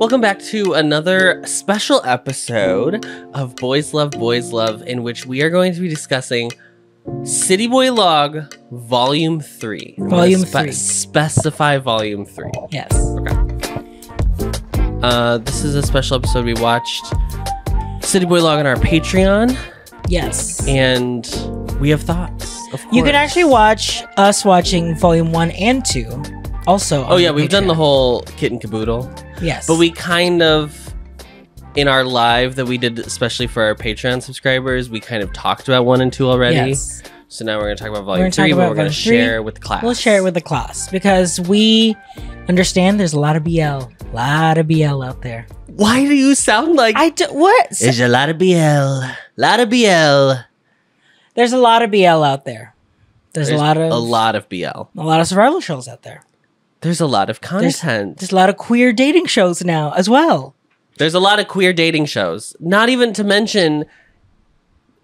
Welcome back to another special episode of Boys Love, in which we are going to be discussing CITYBoylog Volume 3. Volume 3. Specify Volume 3. Yes. Okay. This is a special episode. We watched CITYBoylog on our Patreon. Yes. And we have thoughts, of course. You can actually watch us watching Volume 1 and 2. Also. Oh, yeah. We've done the whole kit and caboodle. Yes. But we kind of, in our live that we did, especially for our Patreon subscribers, we kind of talked about 1 and 2 already. Yes. So now we're going to talk about Volume 3, but we're going to share with the class. We'll share it with the class because we understand there's a lot of BL. A lot of BL out there. Why do you sound like... What? There's a lot of BL. Lot of BL. There's a lot of BL out there. There's a lot of BL. A lot of survival shows out there. There's a lot of content. There's a lot of queer dating shows now as well. There's a lot of queer dating shows. Not even to mention,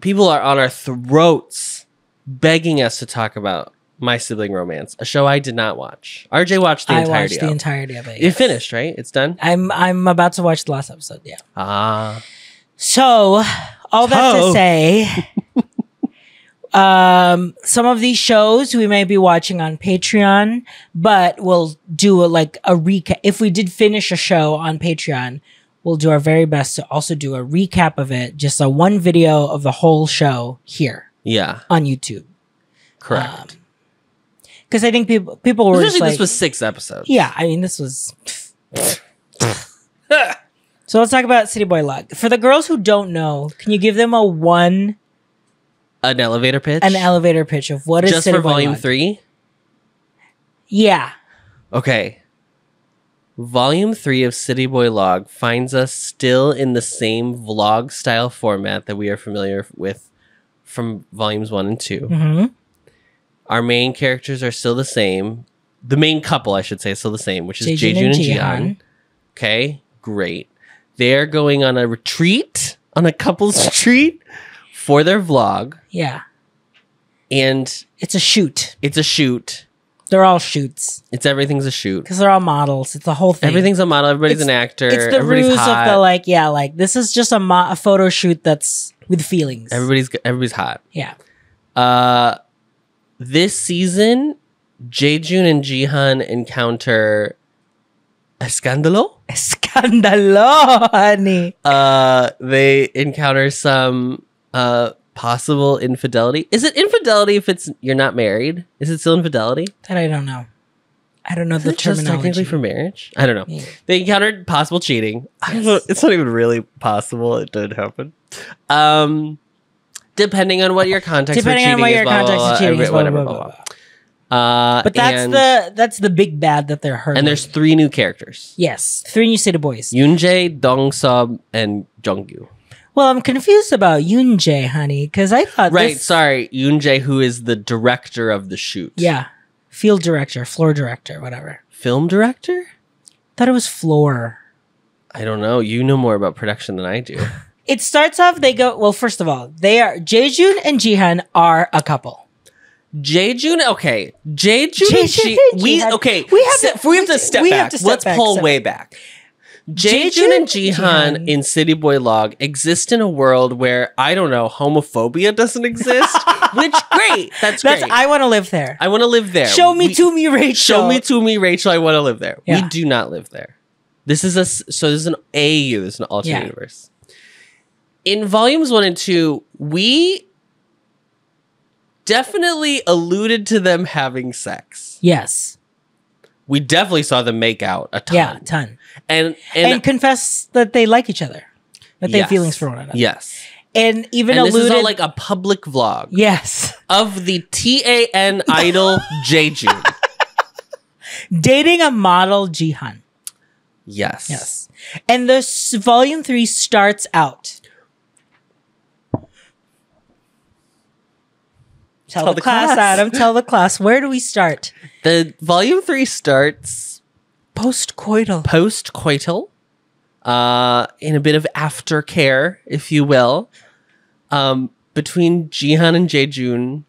people are on our throats begging us to talk about My Sibling Romance, a show I did not watch. RJ watched the entirety of it. I watched the entirety of it. Yes. It finished, right? It's done? I'm about to watch the last episode, yeah. So, all that to say... some of these shows we may be watching on Patreon, but we'll do a recap. If we did finish a show on Patreon, we'll do our very best to also do a recap of it. Just a one video of the whole show here. Yeah. On YouTube. Correct. Because I think people were especially this was 6 episodes. Yeah. I mean, this was... So let's talk about CITYBoylog. For the girls who don't know, can you give them an elevator pitch? An elevator pitch of what is just for Volume 3? Yeah. Okay. Volume 3 of CITYBoylog finds us still in the same vlog style format that we are familiar with from Volumes 1 and 2. Mm-hmm. Our main characters are still the same. The main couple, I should say, is still the same, which is jaejun and jihan. Okay, great. They're going on a retreat, on a couple's retreat, for their vlog. Yeah. And it's a shoot. It's a shoot. They're all shoots. Everything's a shoot. Because they're all models. It's the whole thing. Everything's a model. Everybody's an actor. It's the ruse hot. of the this is just a photo shoot that's with feelings. Everybody's hot. Yeah. This season, Jaejun and Jihan encounter escándalo. Escándalo, honey. They encounter some possible infidelity. Is it infidelity if you're not married? Is it still infidelity? That I don't know. I don't know the terminology. Just technically for marriage? I don't know. Yeah. They encountered possible cheating. Yes. I don't know. It's not even really possible. It did happen. Depending on what your context for cheating is, whatever. But that's the big bad that they're hurting. And there's 3 new characters. Yes, 3 new CITYBoys. Yoonjae, Dongseop, and Jungyu. Well, I'm confused about Yoonjae, honey, because I thought sorry, Yoonjae, who is the director of the shoot. Yeah, field director, floor director, whatever. Film director? Thought it was floor. I don't know. You know more about production than I do. It starts off, first of all, Jaejun and Jihan are a couple. Jaejun and Jihan. We have to step back. Let's pull way back. Jaejun and Jihan in CITYBoylog exist in a world where, I don't know, homophobia doesn't exist. Which, great. That's great. I want to live there. I want to live there. Show me to me, Rachel. Show me to me, Rachel. I want to live there. Yeah. We do not live there. This is an AU. This is an alternate universe. In volumes 1 and 2, we definitely alluded to them having sex. Yes. We definitely saw them make out a ton. Yeah, a ton. And confess that they like each other. That they have feelings for one another. Yes. And even alluded... this is all like a public vlog. Yes. Of the TAN idol Jaejun. Dating a model Jihan. Yes. Yes. And this volume 3 starts out. Tell the class, Adam. Tell the class. Where do we start? The volume 3 starts post-coital. Post-coital. In a bit of aftercare, if you will. Between Jihan and Jaejun.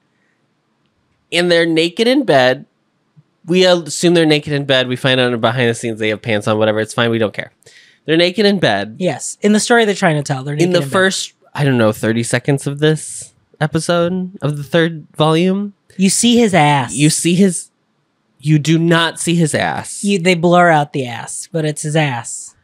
And they're naked in bed. We assume they're naked in bed. We find out behind the scenes they have pants on, whatever. It's fine. We don't care. They're naked in bed. Yes. In the story they're trying to tell, they're naked in the first, I don't know, 30 seconds of this episode of the 3rd volume. You see his ass. You do not see his ass. They blur out the ass, but it's his ass.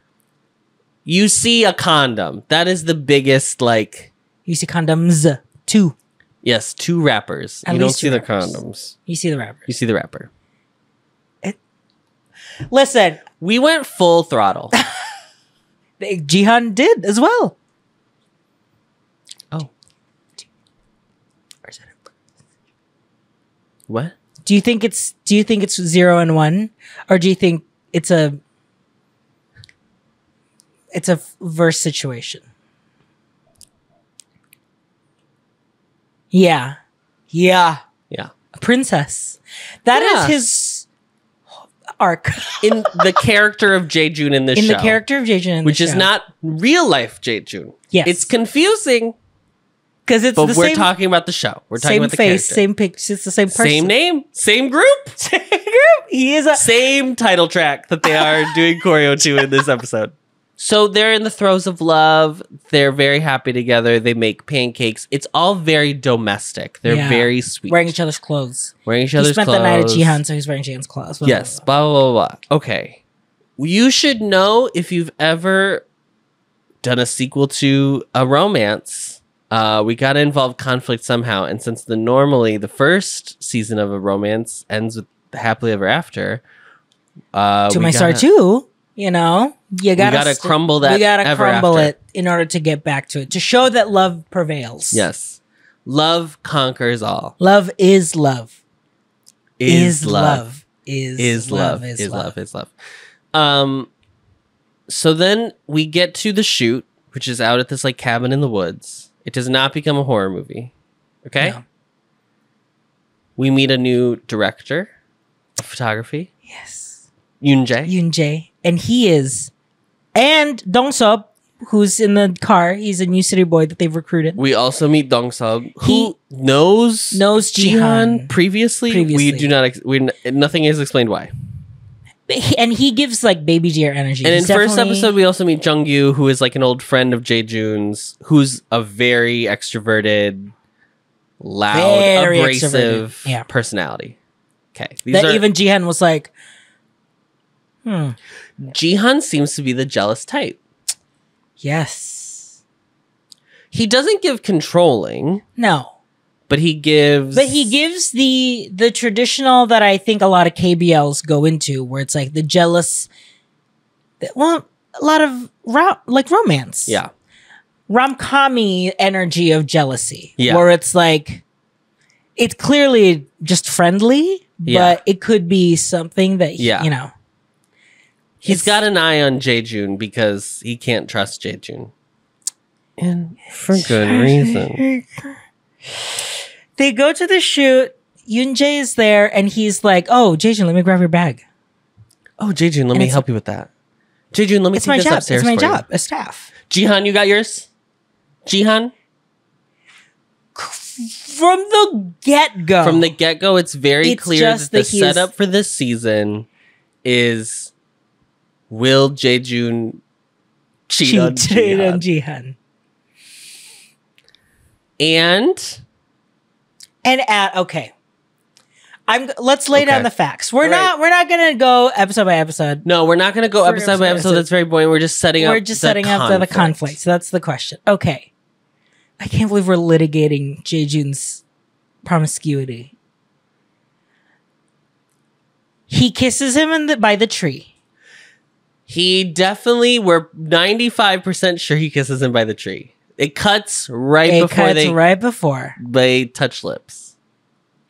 You see a condom. That is the biggest, like... You see condoms. 2. Yes, 2 wrappers. You don't see the condoms. You see the wrapper. You see the wrapper. Listen. We went full throttle. Jihan did as well. Oh. What? Do you think it's 0 and 1, or do you think it's a verse situation? Yeah. A princess. That is his arc in the character of Jaejun in this show. In the character of Jaejun, which is not real life Jaejun. Yes, it's confusing. Because it's but we're talking about the show. We're talking about the face, character. same picture. It's the same person. Same name. Same group. Same group. He is same title track that they are doing choreo to in this episode. So they're in the throes of love. They're very happy together. They make pancakes. It's all very domestic. They're very sweet. Wearing each other's clothes. He spent the night at Jihan, so he's wearing Jihan's clothes. Yes. Blah, blah, blah, blah. Okay. You should know if you've ever done a sequel to a romance. We got to involve conflict somehow. And since normally the first season of a romance ends with happily ever after. To my star too. You know, you gotta crumble that. We gotta crumble it in order to get back to it, to show that love prevails. Yes, love conquers all. Love is love. Is love. Is love. So then we get to the shoot, which is out at this like cabin in the woods. It does not become a horror movie. Okay. No. We meet a new director of photography. Yes. Yoon Jae. And he is, and Dong Sub, who's in the car. He's a new city boy that they've recruited. We also meet Dong Sub, who knows Jihan previously. We do not. Nothing is explained why. And he gives like baby deer energy. And in first episode, we also meet Jung Yu, who is like an old friend of Jaejun's, who's a very extroverted, loud, abrasive personality. Okay, even Jihan was like. Jihan seems to be the jealous type. Yes. He doesn't give controlling. No. But he gives the traditional that I think a lot of KBLs go into, where it's like the jealous, a lot of romance. Yeah. Rom-com-y energy of jealousy. Yeah. Where it's like, it's clearly just friendly, but it could be something that, you know. He's got an eye on Jaejun because he can't trust Jaejun. And for good reason. They go to the shoot. Yoon Jae is there and he's like, oh, Jaejun, let me grab your bag. Oh, Jaejun, let me help you with that. Jaejun, let me take this upstairs. It's my job, a staff. Jihan, you got yours? Jihan? From the get-go. It's very clear that the setup for this season is... Will Jaejun cheat on Jihan? And okay. Let's lay down the facts. We're not gonna go episode by episode. No, we're not gonna go episode by episode. That's very boring. We're just setting up the conflict. So that's the question. Okay. I can't believe we're litigating Jaejun's promiscuity. He kisses him by the tree. We're 95% sure he kisses him by the tree. It cuts right before they touch lips.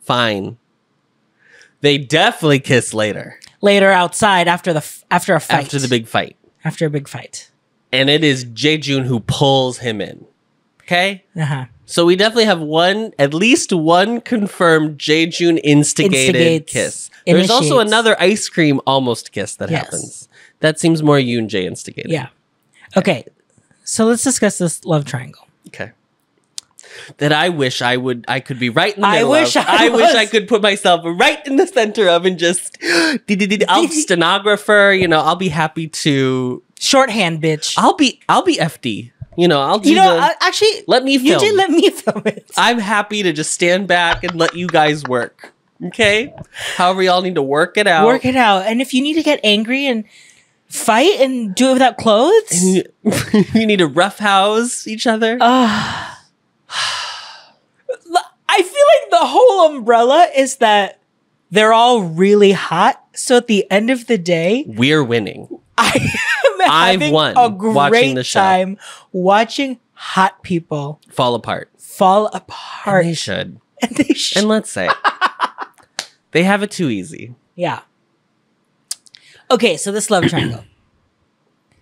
Fine. They definitely kiss later. Later outside after a fight. After the big fight. After a big fight. And it is Jaejun who pulls him in. Okay? Uh-huh. So we definitely have at least one confirmed Jaejun instigated kiss. There's also another ice cream almost kiss that happens. That seems more Yoon Jae instigated. Yeah. Okay. So let's discuss this love triangle. Okay. That I wish I could be right in the middle of. I wish I could put myself right in the center of and just I'll stenographer, I'll be happy to Shorthand, bitch. I'll be FD. I'll do actually let me film. UJ, let me film it. I'm happy to just stand back and let you guys work. Okay? However, y'all need to work it out. Work it out. And if you need to get angry and fight and do it without clothes, and you need to roughhouse each other. I feel like the whole umbrella is that they're all really hot. So at the end of the day, we're winning. I've won a great watching the show. Time watching hot people fall apart. And they should. And let's say they have it too easy. Yeah. Okay, so this love triangle.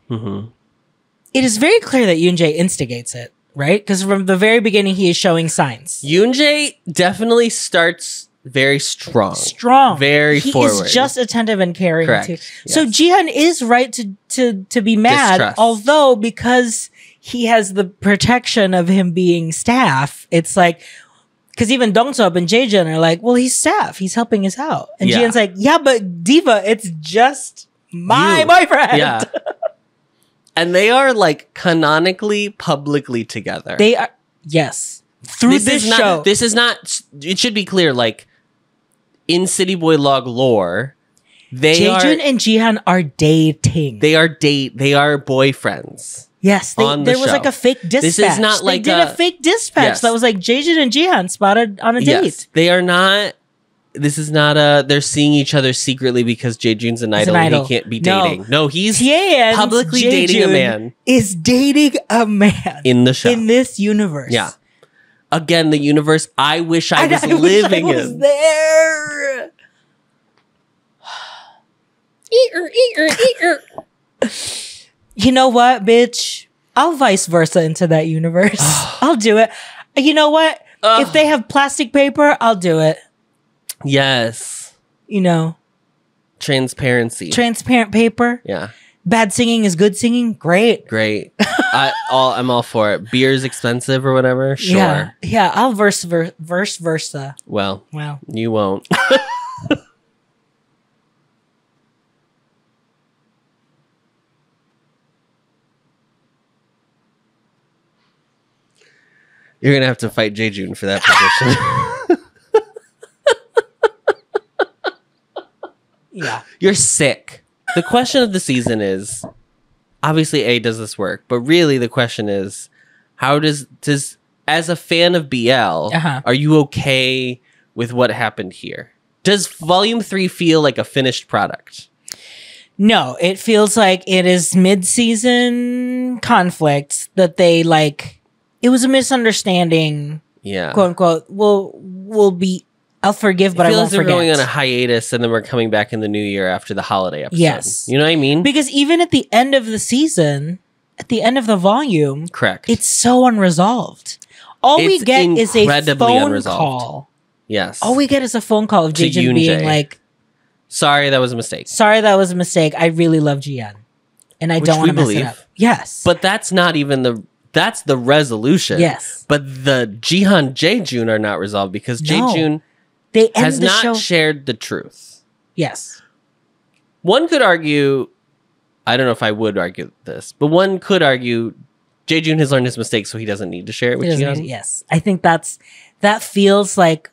It is very clear that Yoonjae instigates it, right? Because from the very beginning, he is showing signs. Yoonjae definitely starts very strong. Very forward. He is just attentive and caring. Correct. Yes. So Jihan is right to be mad, distrust. Although because he has the protection of him being staff, it's like, because even Dongseop and Jaejun are like, well, he's staff. He's helping us out. And Jihan's like, yeah, but Diva, it's just my boyfriend. Yeah. And they are like canonically, publicly together. They are, yes. Through this show. This is not, it should be clear, like, in CITYBoylog lore, Jaejun and Jihan are dating. They are boyfriends. Yes, there was like a fake dispatch. This is not like they did a fake dispatch that was like Jaejun and Jihan spotted on a date. Yes, they are not. This is not they're seeing each other secretly because Jaejun's an idol and he can't be dating. No, he's publicly dating a man. Is dating a man in the show, in this universe. Yeah. Again, the universe I wish I was living in. There. You know what, bitch? I'll vice versa into that universe. I'll do it. You know what? If they have plastic paper, I'll do it. Yes. Transparency. Transparent paper. Yeah. Bad singing is good singing. Great. I'm all for it. Beer's expensive or whatever. Sure. Yeah. I'll verse versa. Well, you won't. You're gonna have to fight Jaejun for that position. Yeah. You're sick. The question of the season is, obviously, does this work? But really, the question is, how does as a fan of BL, are you okay with what happened here? Does Volume 3 feel like a finished product? No, it feels like it is mid-season conflict that they like. It was a misunderstanding. Yeah, quote unquote. Will be. I'll forgive, but I won't forget. We're going on a hiatus, and then we're coming back in the new year after the holiday episode. Yes, you know what I mean. Because even at the end of the season, at the end of the volume, correct, it's so unresolved. All we get is a phone call. Yes, all we get is a phone call of Jaejun being like, "Sorry, that was a mistake. Sorry, that was a mistake. I really love Jihan, and I don't want to mess it up." Yes, but that's not even that's the resolution. Yes, but the Jihan Jaejun are not resolved because Jaejun. They has not shared the truth. Yes. One could argue, I don't know if I would argue this, but one could argue Jaejun has learned his mistake, so he doesn't need to share it with Jihan. Yes. I think that feels like...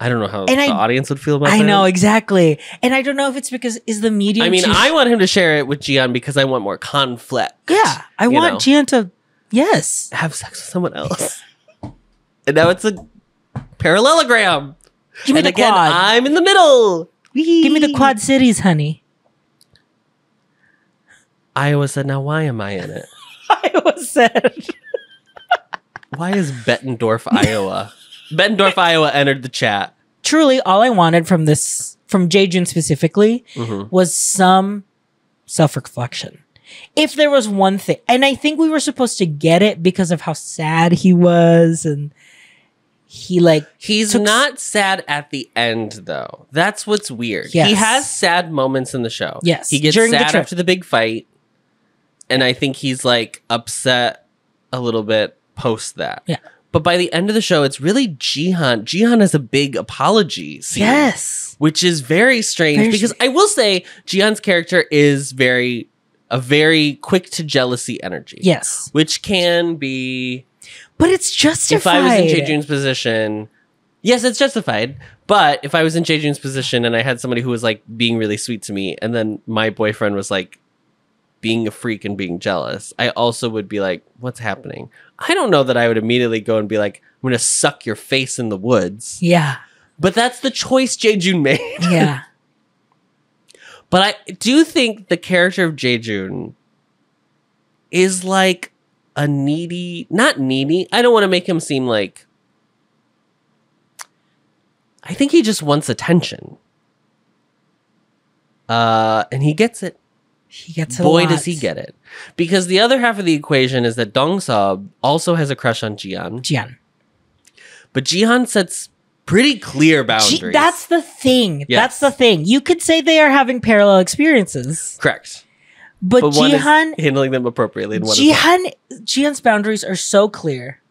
I don't know how the audience would feel about that. I know, exactly. And I don't know if it's because is the medium... I mean, I want him to share it with Jihan because I want more conflict. Yeah. I want Jihan to, yes. have sex with someone else. And now it's a parallelogram. Give me the again, quad. I'm in the middle. Whee! Give me the Quad Cities, honey. Iowa said, now why am I in it? Iowa said. Why is Bettendorf, Iowa? Bettendorf, Iowa entered the chat. Truly, all I wanted from Jaejun specifically, was some self-reflection. If there was one thing, and I think we were supposed to get it because of how sad he was and he's not sad at the end though. That's what's weird. Yes. He has sad moments in the show. Yes. He gets sad after the big fight. And I think he's like upset a little bit post that. Yeah. But by the end of the show, it's really Jihan. Jihan has a big apology scene. Yes. Which is very strange because I will say Jihan's character is very a very quick to jealousy energy. Yes. Which can be... But it's justified. If I was in Jaejun's position... Yes, it's justified. But if I was in Jaejun's position and I had somebody who was like being really sweet to me, and then my boyfriend was like being a freak and being jealous, I also would be like, what's happening? I don't know that I would immediately go and be like, I'm going to suck your face in the woods. Yeah. But that's the choice Jaejun made. Yeah. But I do think the character of Jaejun is like a needy, not needy. I don't want to make him seem like, I think he just wants attention. And he gets it. He gets it. Boy, does he get it. Because the other half of the equation is that Dong-seop also has a crush on Jihan. But Jihan sets pretty clear boundaries. That's the thing. Yes. That's the thing. You could say they are having parallel experiences. Correct. But Jihan... handling them appropriately. And Jihan's boundaries are so clear.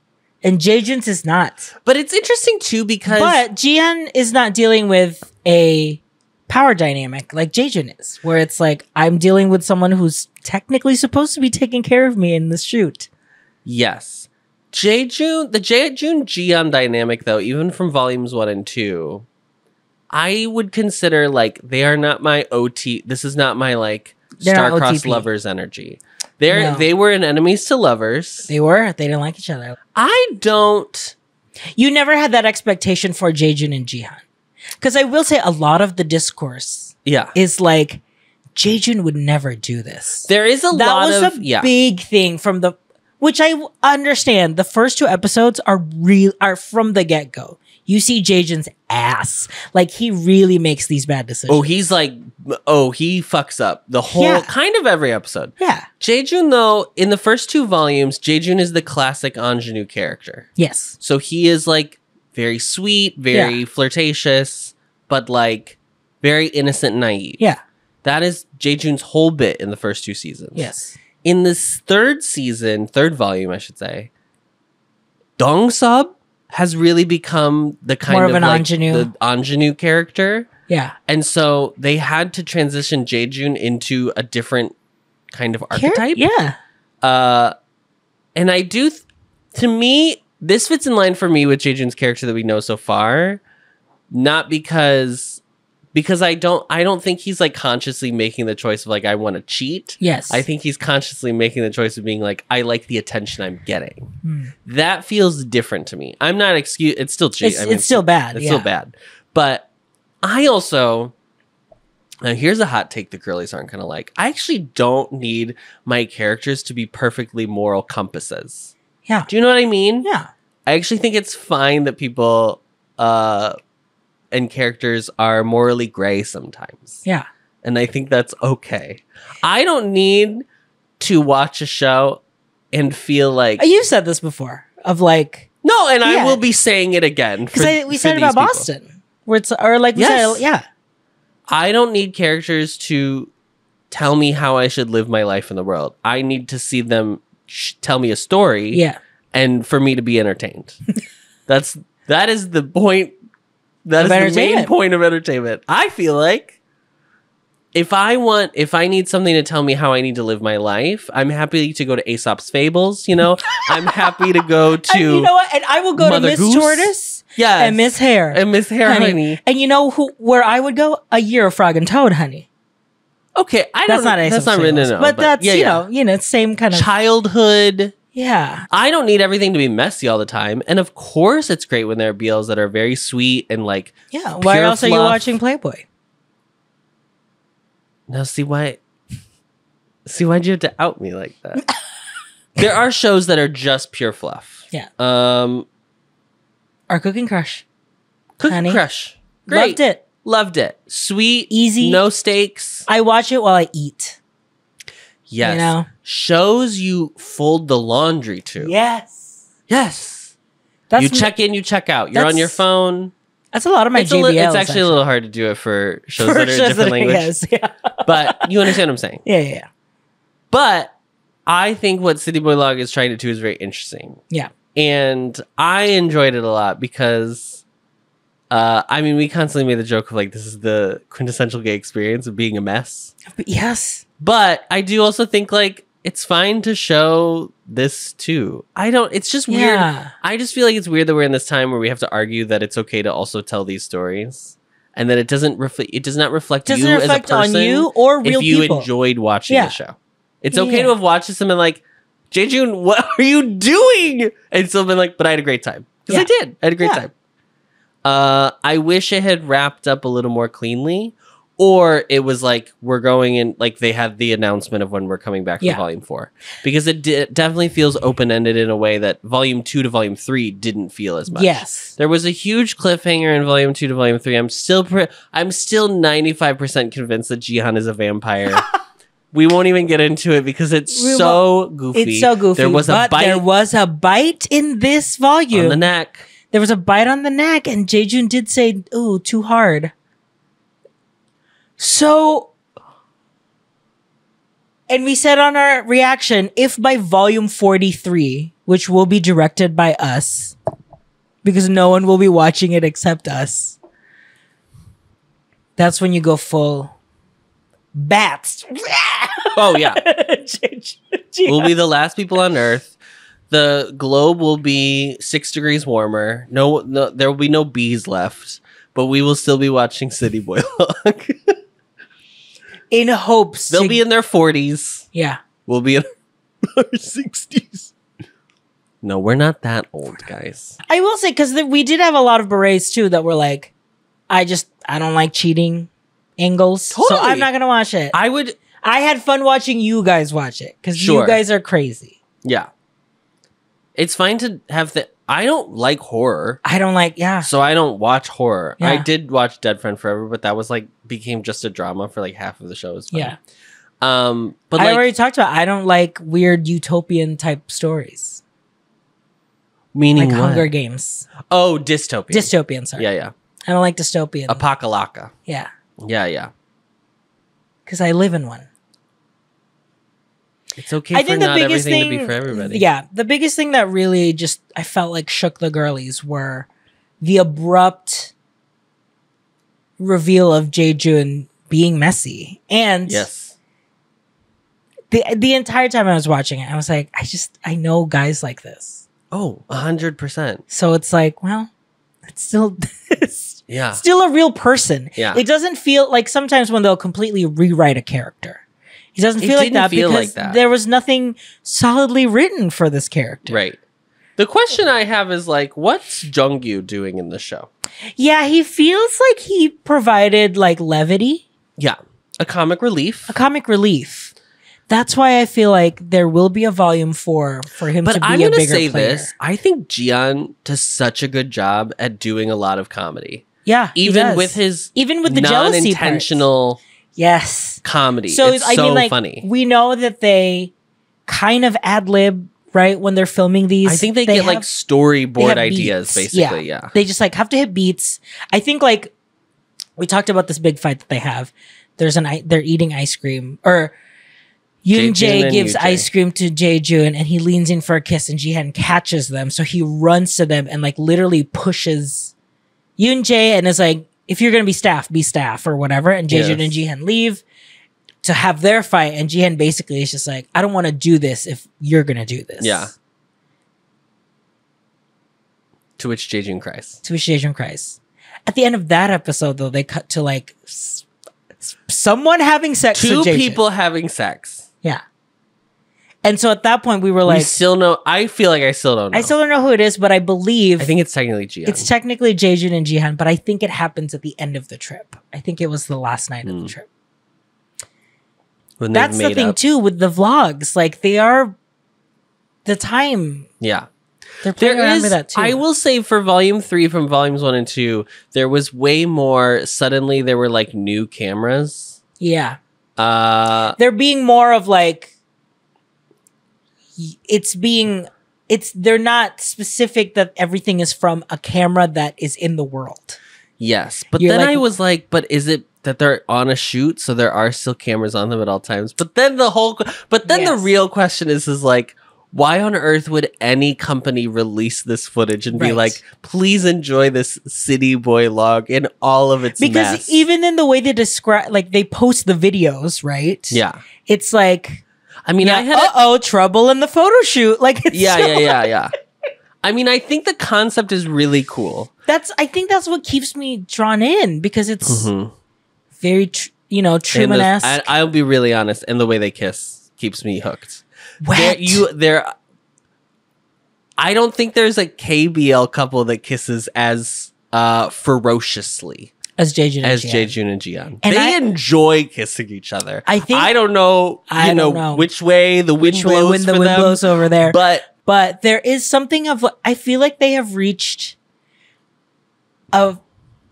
And Jaejun's is not. But it's interesting too because... But Jihan is not dealing with a power dynamic like Jaejun is. Where it's like, I'm dealing with someone who's technically supposed to be taking care of me in this shoot. Yes. The Jaejun-Jihan dynamic though, even from volumes 1 and 2, I would consider like, they are not my OT... This is not my like star-crossed lovers energy. They were enemies to lovers. They were. They didn't like each other. I don't... You never had that expectation for Jaejun and Jihan. Because I will say a lot of the discourse is like, Jaejun would never do this. There is a lot of... That was a big thing from the... Which I understand. The first 2 episodes are from the get-go. You see Jaejun's ass. Like, he really makes these bad decisions. Oh, he's like... Oh, he fucks up the whole... Kind of every episode. Yeah. Jaejun, though, in the first 2 volumes, Jaejun is the classic ingenue character. Yes. So he is, like, very sweet, very flirtatious, but, like, very innocent and naive. Yeah. That is Jaejun's whole bit in the first 2 seasons. Yes. In this third volume, I should say, Dong-seop has really become the kind more of an like ingenue. The ingenue character. Yeah. And so they had to transition Jaejun into a different kind of archetype. Yeah. And I do, to me, this fits in line for me with Jaejun's character that we know so far. Not because I don't think he's like consciously making the choice of like, I want to cheat. Yes. I think he's consciously making the choice of being like, I like the attention I'm getting. That feels different to me. I'm not it's still cheat. It's still bad. It's still bad. But I also, now here's a hot take the girlies aren't going to like. I actually don't need my characters to be perfectly moral compasses. Yeah. Do you know what I mean? Yeah. I actually think it's fine that people, and characters are morally gray sometimes. Yeah. And I think that's okay. I don't need to watch a show and feel like... You've said this before, of like... No, and I will be saying it again. Because we said it about Boston. Where it's, or like we said, yeah. I don't need characters to tell me how I should live my life in the world. I need to see them tell me a story. Yeah. And for me to be entertained. That is the point... That is the main point of entertainment. I feel like if I need something to tell me how I need to live my life, I'm happy to go to Aesop's Fables, you know? I'm happy to go to... And you know what? And I will go Mother to Miss Goose. Tortoise and Miss Hare. And Miss Hare, honey. And you know where I would go? A Year of Frog and Toad, honey. Okay, that's not Aesop's Fables. But that's, you know, same kind of... Childhood... Yeah. I don't need everything to be messy all the time. And of course it's great when there are BLs that are very sweet and like why else are you watching Playboy? Now why'd you have to out me like that? There are shows that are just pure fluff. Yeah. Our Cooking Crush. Cooking Crush. Great. Loved it. Sweet. Easy. No stakes. I watch it while I eat. Yes. You know? Shows you fold the laundry to. Yes. You check in, you check out. You're on your phone. That's a lot of my JBLs. It's actually a little hard to do it for shows that are in different languages. But you understand what I'm saying. Yeah. But I think what cityboylog is trying to do is very interesting. Yeah. And I enjoyed it a lot because, we constantly made the joke of like, this is the quintessential gay experience of being a mess. Yes. But I do also think like it's fine to show this too. It's just weird. I just feel like it's weird that we're in this time where we have to argue that it's okay to also tell these stories. And that it does not reflect you as a person on you or real if you people. Enjoyed watching the show. It's okay to have watched this and been like, Jaejun, what are you doing? And still been like, but I had a great time. Because I did. I had a great time. I wish it had wrapped up a little more cleanly. Or it was like, we're going in, like they had the announcement of when we're coming back for Volume 4. Because it definitely feels open-ended in a way that Volume 2 to Volume 3 didn't feel as much. Yes. There was a huge cliffhanger in Volume 2 to Volume 3. I'm still 95% convinced that Jihan is a vampire. We won't even get into it because it's so goofy. It's so goofy. There was a bite. There was a bite in this volume. On the neck. There was a bite on the neck, and Jaejun did say, ooh, too hard. So, and we said on our reaction, if by volume 43, which will be directed by us, because no one will be watching it except us, that's when you go full bats. Oh, yeah. We'll be the last people on Earth. The globe will be 6 degrees warmer. No, there will be no bees left, but we will still be watching cityboylog. In hopes. They'll be in their 40s. Yeah. We'll be in our 60s. No, we're not that old, guys. I will say, because we did have a lot of berets, too, that were like, I don't like cheating angles. Totally. So I'm not going to watch it. I had fun watching you guys watch it, because you guys are crazy. Yeah. It's fine to have I don't like horror. So I don't watch horror. Yeah. I did watch Dead Friend Forever, but that was like became just a drama for like half of the show. It was fun. Yeah. But I already talked about I don't like weird utopian type stories. Meaning like what? Hunger Games. Oh, dystopian. Dystopian, sorry. Yeah, yeah. I don't like dystopian. Apocalyptica. Yeah. Yeah, yeah. Because I live in one. It's okay for not everything to be for everybody. Yeah. The biggest thing that really just, I felt like shook the girlies were the abrupt reveal of Jaejun being messy. And yes. The entire time I was watching it, I was like, I know guys like this. Oh, 100%. So it's like, well, it's still yeah. still a real person. Yeah. It doesn't feel like sometimes when they'll completely rewrite a character. It doesn't feel like that because there was nothing solidly written for this character. Right. The question I have is like, what's Jungyu doing in the show? Yeah, he feels like he provided like levity. Yeah. A comic relief. That's why I feel like there will be a volume 4 for him to be a bigger player. But I'm going to say this. I think Jihan does such a good job at doing a lot of comedy. Yeah, even with the non-intentional comedy. So it's so funny. We know that they kind of ad-lib, right, when they're filming these. I think they get like storyboard ideas, basically. Yeah. They just like have to hit beats. I think like we talked about this big fight that they have. They're eating ice cream, or Yoon-jae gives ice cream to Jaejun and he leans in for a kiss and Jihan catches them. So he runs to them and like literally pushes Yoon-jae and is like, if you're going to be staff or whatever. And Jaejun and Jihan leave to have their fight. And Jihan basically is just like, I don't want to do this if you're going to do this. Yeah. To which Jaejun cries. At the end of that episode, though, they cut to like someone having sex with Jaejun. 2 people having sex. Yeah. And so at that point, we were like... I feel like I still don't know. I still don't know who it is, but I believe... I think it's technically Jihan. It's technically Jaejun and Jihan, but I think it happens at the end of the trip. I think it was the last night of the trip. That's the thing, too, with the vlogs. Like, they are... The time... Yeah. They're playing around with that, too. I will say for Volume 3 from Volumes 1 and 2, there was way more... Suddenly, there were, like, new cameras. Yeah. They're being more of, like... they're not specific that everything is from a camera that is in the world. Yes. But then I was like, but is it that they're on a shoot, so there are still cameras on them at all times? But then the real question is like, why on earth would any company release this footage and be like, please enjoy this CITYBoylog in all of its mess? Even in the way they describe, like they post the videos, right? Yeah. It's like, I mean, I had trouble in the photo shoot. Like, it's yeah. I mean, I think the concept is really cool. I think that's what keeps me drawn in, because it's very, Truman-esque. I'll be really honest, and the way they kiss keeps me hooked. Wet. I don't think there's a KBL couple that kisses as ferociously as Jaejun and Jihan. They enjoy kissing each other. I don't know, which way the wind blows when the wind blows over there. But there is something of, I feel like they have reached a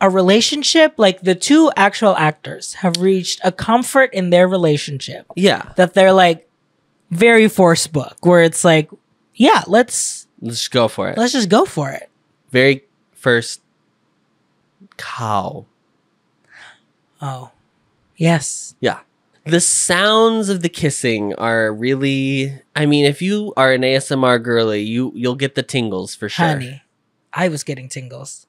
relationship, like the two actual actors have reached a comfort in their relationship. Yeah. That they're like very forced book, where it's like, yeah, let's go for it. Let's just go for it. Very first cow. Oh, yes. Yeah. The sounds of the kissing are really, I mean, if you are an ASMR girly, you'll get the tingles for sure. Honey, I was getting tingles.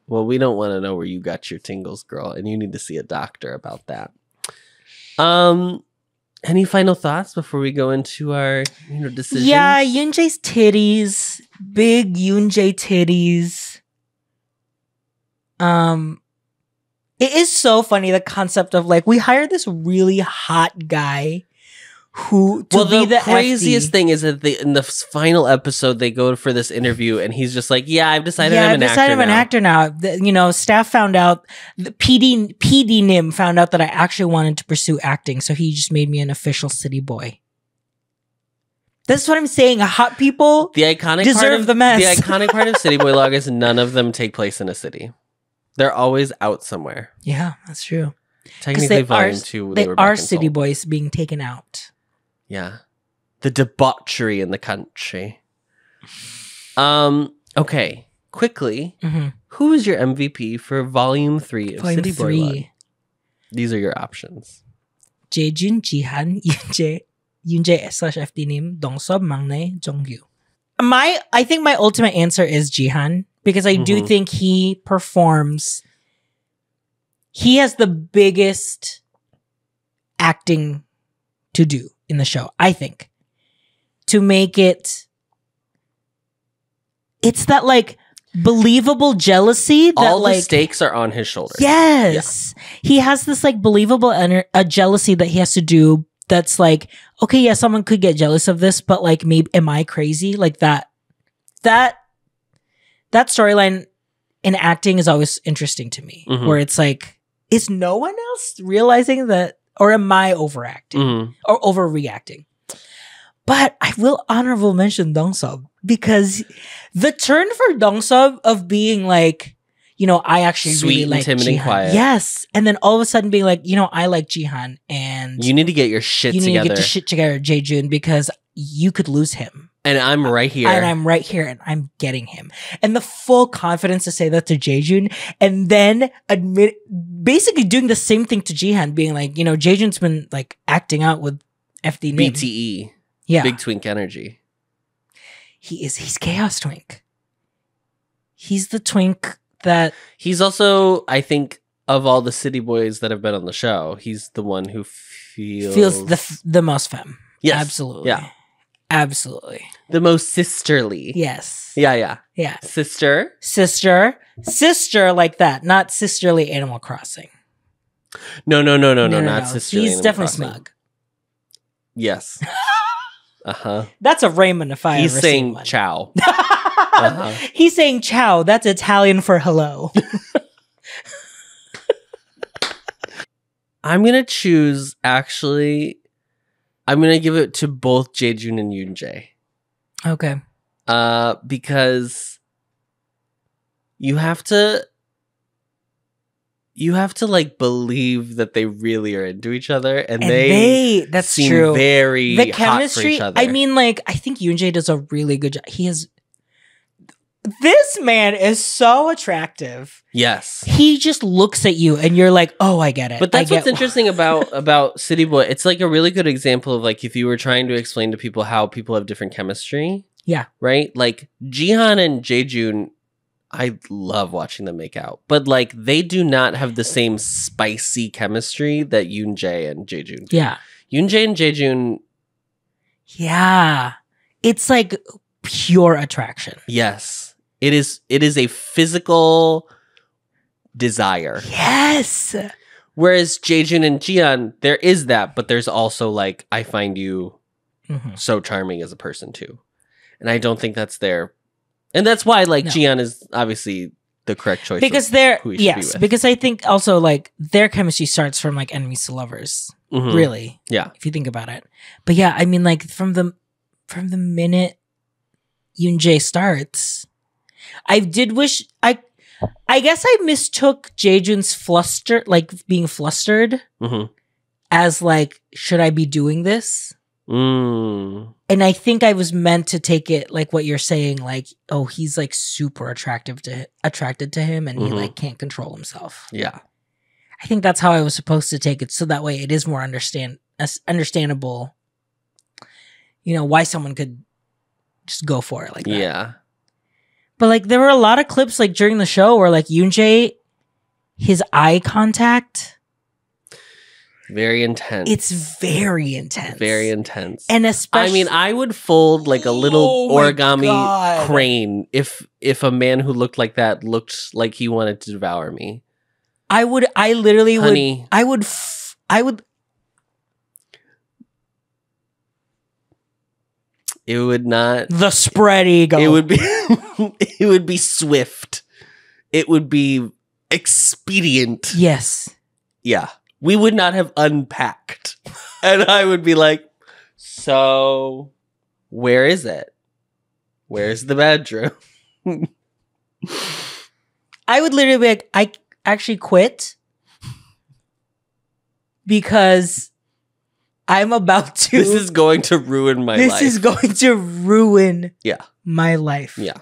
Well, we don't want to know where you got your tingles, girl, and you need to see a doctor about that. Any final thoughts before we go into our decisions? Yeah, Yoonjae's titties. Big Yoonjae titties. It is so funny, the concept of like, we hired this really hot guy who to be the craziest thing is that in the final episode they go for this interview and he's just like, yeah, I've decided I'm an actor now. Staff found out, the PD Nim found out that I actually wanted to pursue acting, so he just made me an official city boy. That's what I'm saying. Hot people deserve the mess. The iconic part of CITYBoylog is none of them take place in a city. They're always out somewhere. Yeah, that's true. Technically, volume 2, they are city boys being taken out. Yeah. The debauchery in the country. Okay. Quickly, who is your MVP for volume 3 of CITYBoylog? These are your options. Jaejun, Jihan, Yoonjae/FD Nim, Dongseop, Mangne, Jongyu. I think my ultimate answer is Jihan, because I do think he performs. He has the biggest acting to do in the show, I think, to make it. It's that like believable jealousy that all the stakes are on his shoulders. Yes, he has this like believable jealousy that he has to do. That's like, okay, yeah, someone could get jealous of this, but like, maybe am I crazy? Like that storyline in acting is always interesting to me, where it's like, is no one else realizing that, or am I overacting or overreacting? But I will honorable mention Dongseop, because the turn for Dongseop of being like, I actually sweet, really like timid, Jihan. and quiet. Yes. And then all of a sudden being like, I like Jihan, and you need to get your shit together. You need to get your shit together, Jaejun, because you could lose him. And I'm right here. And I'm right here, and I'm getting him. And the full confidence to say that to Jaejun, and then basically doing the same thing to Jihan, being like, Jaejun's been like acting out with FD Nim. BTE. Yeah. Big twink energy. He's chaos twink. He's the twink that... He's also, I think, of all the city boys that have been on the show, he's the one who feels the most femme. Yes. Absolutely. Yeah. Absolutely. The most sisterly. Yes. Yeah. Sister like that, not sisterly Animal Crossing. No, not sisterly. He's definitely smug. Yes. That's a Raymond if I ever seen one. He's saying ciao. He's saying ciao. That's Italian for hello. I'm going to choose, actually, I'm going to give it to both Jaejun and Yoonjae. Okay. Because you have to like believe that they really are into each other, and they that's seem true. Very the hot chemistry. for each other. I mean, like, I think Yoonjae does a really good job. He has This man is so attractive. Yes. He just looks at you and you're like, oh, I get it. But that's what's interesting about City Boy. It's like a really good example of like if you were trying to explain to people how people have different chemistry. Yeah. Right? Like Jihan and Jaejun, I love watching them make out. But like they do not have the same spicy chemistry that Yoonjae and Jaejun do. Yeah. Yoonjae and Jaejun. Yeah. It's like pure attraction. Yes. It is a physical desire. Yes. Whereas Jaejun and Jihan, there is that, but there's also like, I find you so charming as a person too. And I don't think that's there. And that's why like Jihan is obviously the correct choice. Because because I think also like their chemistry starts from like enemies to lovers. Really. Yeah. If you think about it. But yeah, I mean like from the minute Yoonjae starts, I did wish I guess I mistook Jaejun's being flustered as like, should I be doing this? And I think I was meant to take it like what you're saying, like, oh, he's like super attracted to him and he like can't control himself. Yeah. I think that's how I was supposed to take it, so that way it is more understandable, you know, why someone could just go for it like that. Yeah. But like there were a lot of clips like during the show where like Yoonjae, his eye contact, very intense. It's very intense. Very intense. And especially, I mean, I would fold like a little origami crane if a man who looked like that looked like he wanted to devour me. I would. It would not. The spread eagle. It would be. It would be swift. It would be expedient. Yes. Yeah. We would not have unpacked. And I would be like, so where is it? Where's the bedroom? I would literally be like, I actually quit because I'm about to. This is going to ruin my life. This is going to ruin my life. Yeah.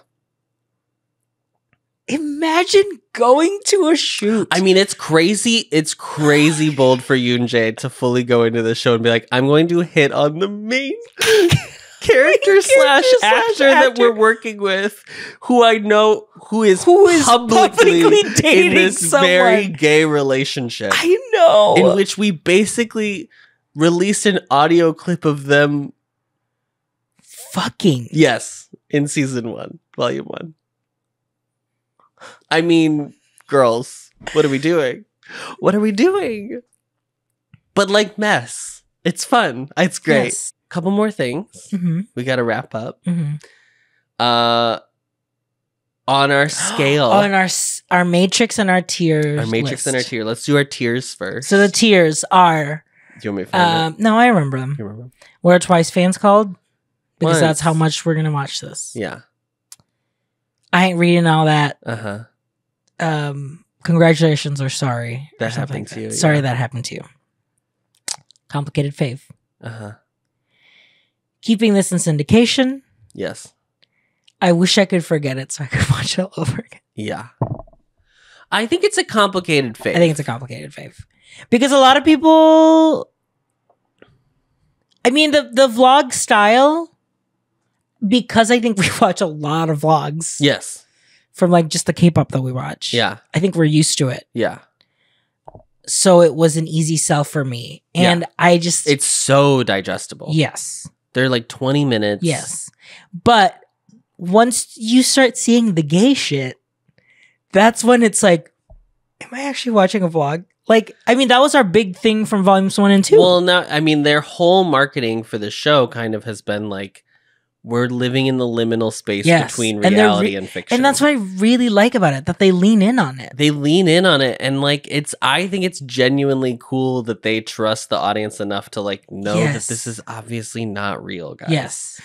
Imagine going to a shoot. I mean, it's crazy. It's crazy bold for Yoonjae to fully go into the show and be like, I'm going to hit on the main character slash actor that we're working with, who I know who is publicly dating in this very gay relationship. I know. In which we basically released an audio clip of them fucking. Yes, in season 1, volume 1. I mean, girls, what are we doing? What are we doing? But like mess. It's fun. It's great. Yes. Couple more things. We got to wrap up. On our scale. On our matrix and our tiers. Our matrix and our tier. Let's do our tiers first. So the tiers are. Do you want me to find it? No, I remember them. You remember them? What are Twice fans called? Because that's how much we're going to watch this. Yeah. I ain't reading all that. Uh-huh. Congratulations or sorry. That happened to you. Sorry that happened to you. Complicated fave. Uh-huh. Keeping this in syndication. Yes. I wish I could forget it so I could watch it all over again. Yeah. I think it's a complicated fave. I think it's a complicated fave. Because a lot of people... I mean, the vlog style... Because I think we watch a lot of vlogs. Yes. From like just the K-pop that we watch. Yeah. I think we're used to it. Yeah. So it was an easy sell for me. And I just... It's so digestible. Yes. They're like 20 minutes. Yes. But once you start seeing the gay shit, that's when it's like, am I actually watching a vlog? Like, I mean, that was our big thing from volumes 1 and 2. Well, now, I mean, their whole marketing for the show kind of has been like, we're living in the liminal space between reality and fiction. And that's what I really like about it, that they lean in on it. They lean in on it. And like, I think it's genuinely cool that they trust the audience enough to like know that this is obviously not real, guys. Yes.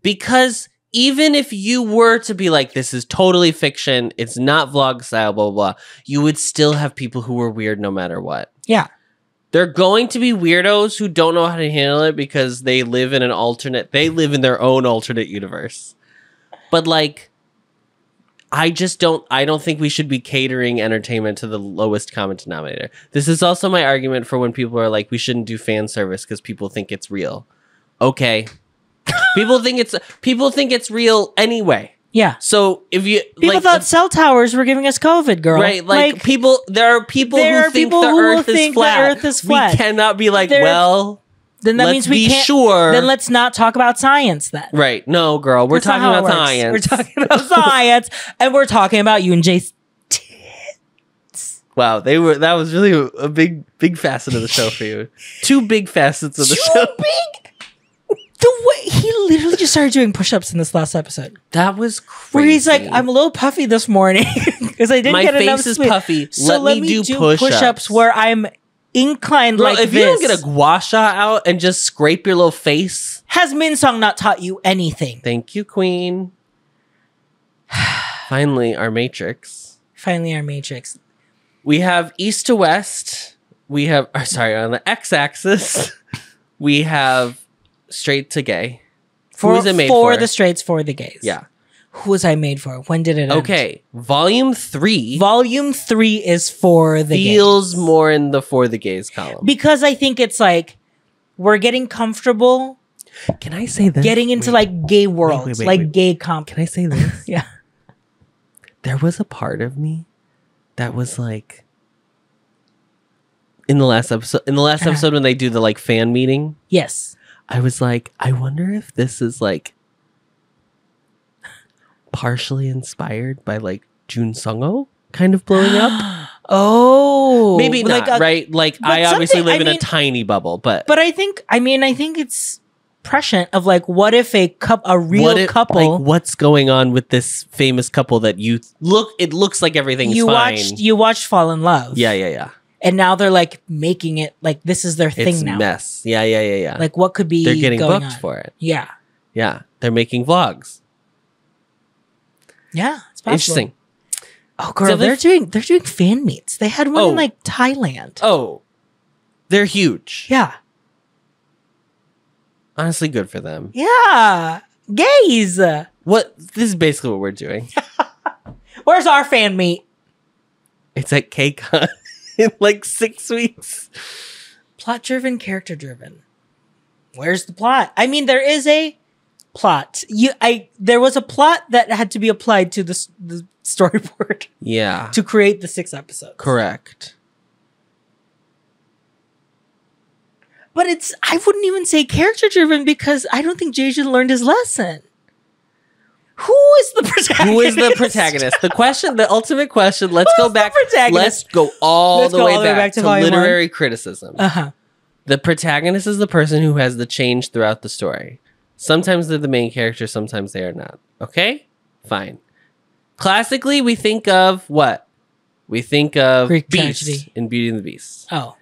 Because even if you were to be like, this is totally fiction, it's not vlog style, blah, blah, blah, you would still have people who are weird no matter what. Yeah. They're going to be weirdos who don't know how to handle it because they live in their own alternate universe. But like, I don't think we should be catering entertainment to the lowest common denominator. This is also my argument for when people are like, we shouldn't do fan service because people think it's real. Okay. people think it's real anyway. Yeah. So if you people thought cell towers were giving us COVID, girl. Right. Like there are people who think the earth is flat. We cannot be like, then that means we can't. Sure. Then let's not talk about science. Then. Right. No, girl. We're talking about science. We're talking about science, and we're talking about you and Jay's tits. Wow, that was really a big facet of the show for you. 2 big facets of the show. Big. The way he literally just started doing push-ups in this last episode. That was crazy. Where he's like, I'm a little puffy this morning because I didn't get enough sleep. My face is puffy. So let me do push-ups where I'm inclined like this. If you don't get a gua sha out and just scrape your little face. Has Minsong not taught you anything? Thank you, Queen. Finally, our matrix. We have east to west. We have, on the x-axis, we have straight to gay. Who is it made for? For the straights, for the gays. Yeah. Who was I made for? When did it end? Okay. Volume 3. Volume 3 is for the gays. Feels more in the for the gays column. Because I think it's like, we're getting comfortable. Can I say this? Getting into like gay worlds, gay comp. Can I say this? Yeah. There was a part of me that was like, in the last episode when they do the like fan meeting. Yes. I was like, I wonder if this is like partially inspired by like Jun Sung-ho kind of blowing up. Oh, maybe not, right? Like I obviously live in a tiny bubble, but I think it's prescient of like, what if a real couple, like what's going on with this famous couple that it looks like everything's fine. You watched Fall in Love. Yeah. And now they're like making it like this is their thing now. It's mess. Yeah. Like what could be? They're getting going booked on? for it. Yeah. They're making vlogs. Yeah, it's possible. Interesting. Oh, girl, so they're doing fan meets. They had one in like Thailand. Oh, they're huge. Yeah. Honestly, good for them. Yeah, gays. This is basically what we're doing. Where's our fan meet? It's at KCON in like 6 weeks. Plot-driven, character-driven. Where's the plot? I mean, there is a plot. There was a plot that had to be applied to the storyboard. Yeah. To create the 6 episodes. Correct. But I wouldn't even say character-driven because I don't think Jaejun learned his lesson. Who is the protagonist? The ultimate question, let's go back. Let's go all the way back to literary criticism. Uh-huh. The protagonist is the person who has the change throughout the story. Sometimes they're the main character, sometimes they are not. Okay? Fine. Classically, we think of what? We think of Greek Beast tragedy. in Beauty and the Beast. Oh.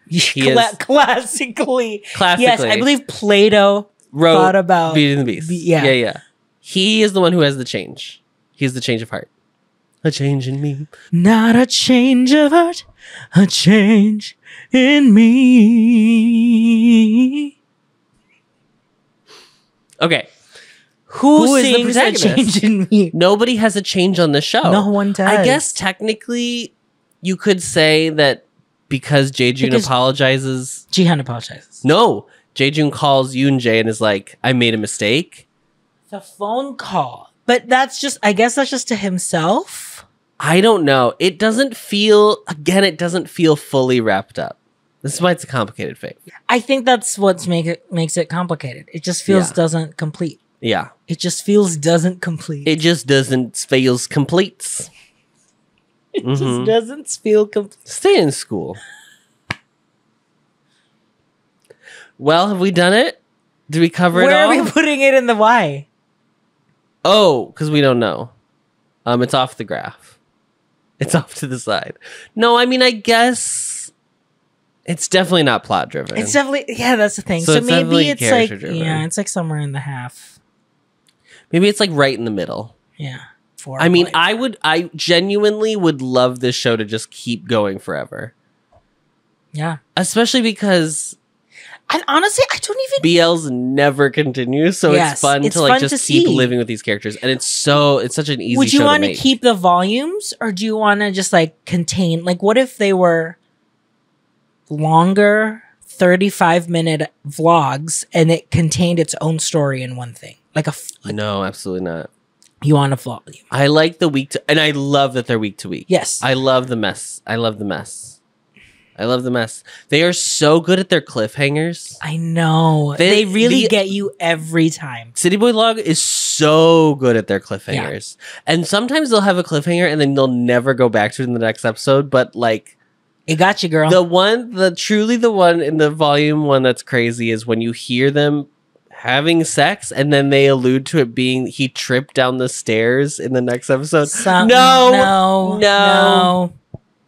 Classically. Yes, I believe Plato wrote thought about Beauty and the Beast. Yeah. He is the one who has the change. He's the change of heart. A change in me. Not a change of heart, a change in me. Okay. Who sings a change in me? Nobody has a change on the show. No one does. I guess technically you could say that because Jaejun apologizes. Jihan apologizes. No. Jaejun calls Yoonjae and is like, I made a mistake. The phone call. But I guess that's just to himself. I don't know. It doesn't feel fully wrapped up. This is why it's a complicated fate. I think that's what makes it complicated. It just feels doesn't complete. Yeah. It just feels doesn't complete. It just doesn't feels complete. It just doesn't feel complete. Stay in school. Well, have we done it? Did we cover it all? Where are we putting it in the Y? Oh, because we don't know. It's off the graph. It's off to the side. No, I mean, I guess it's definitely not plot driven. It's definitely, that's the thing. So maybe it's like, it's like somewhere in the half. Maybe it's like right in the middle. Yeah. I mean, I genuinely would love this show to just keep going forever. Yeah. Especially because And honestly, I don't even... BLs never continue, so it's fun to like just keep living with these characters. And it's such an easy show to make. Would you want to keep the volumes, or do you want to just like contain... Like, what if they were longer, 35-minute vlogs, and it contained its own story in one thing? Like no, absolutely not. You want a vlog. I like the week to... And I love that they're week to week. Yes. I love the mess. I love the mess. They are so good at their cliffhangers. I know. They really get you every time. CITYBoylog is so good at their cliffhangers. Yeah. And sometimes they'll have a cliffhanger and then they'll never go back to it in the next episode. But like... It got you, girl. Truly the one in the volume one that's crazy is when you hear them having sex and then they allude to it being he tripped down the stairs in the next episode. No.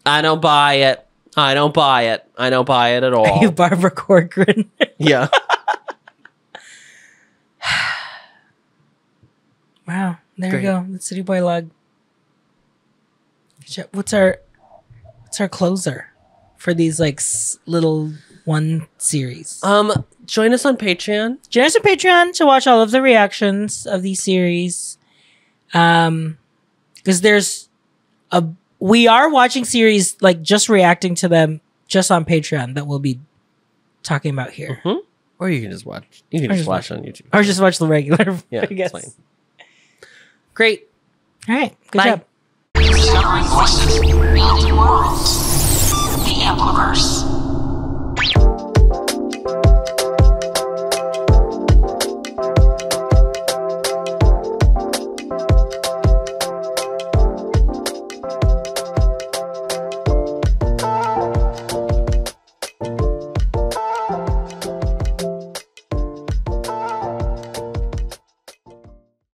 I don't buy it. I don't buy it at all. Are you Barbara Corcoran? Yeah. Wow. There you go. The CITYBoylog. What's our closer for these like little one series? Join us on Patreon. Join us on Patreon to watch all of the reactions of these series. Because we are watching series, like just reacting to them just on Patreon that we'll be talking about here. Mm-hmm. Or you can just watch. You can just watch on YouTube. Or just watch the regular. Yeah, I guess. Fine. Great. All right. Good job. Discovering voices, building worlds. The Ampliverse.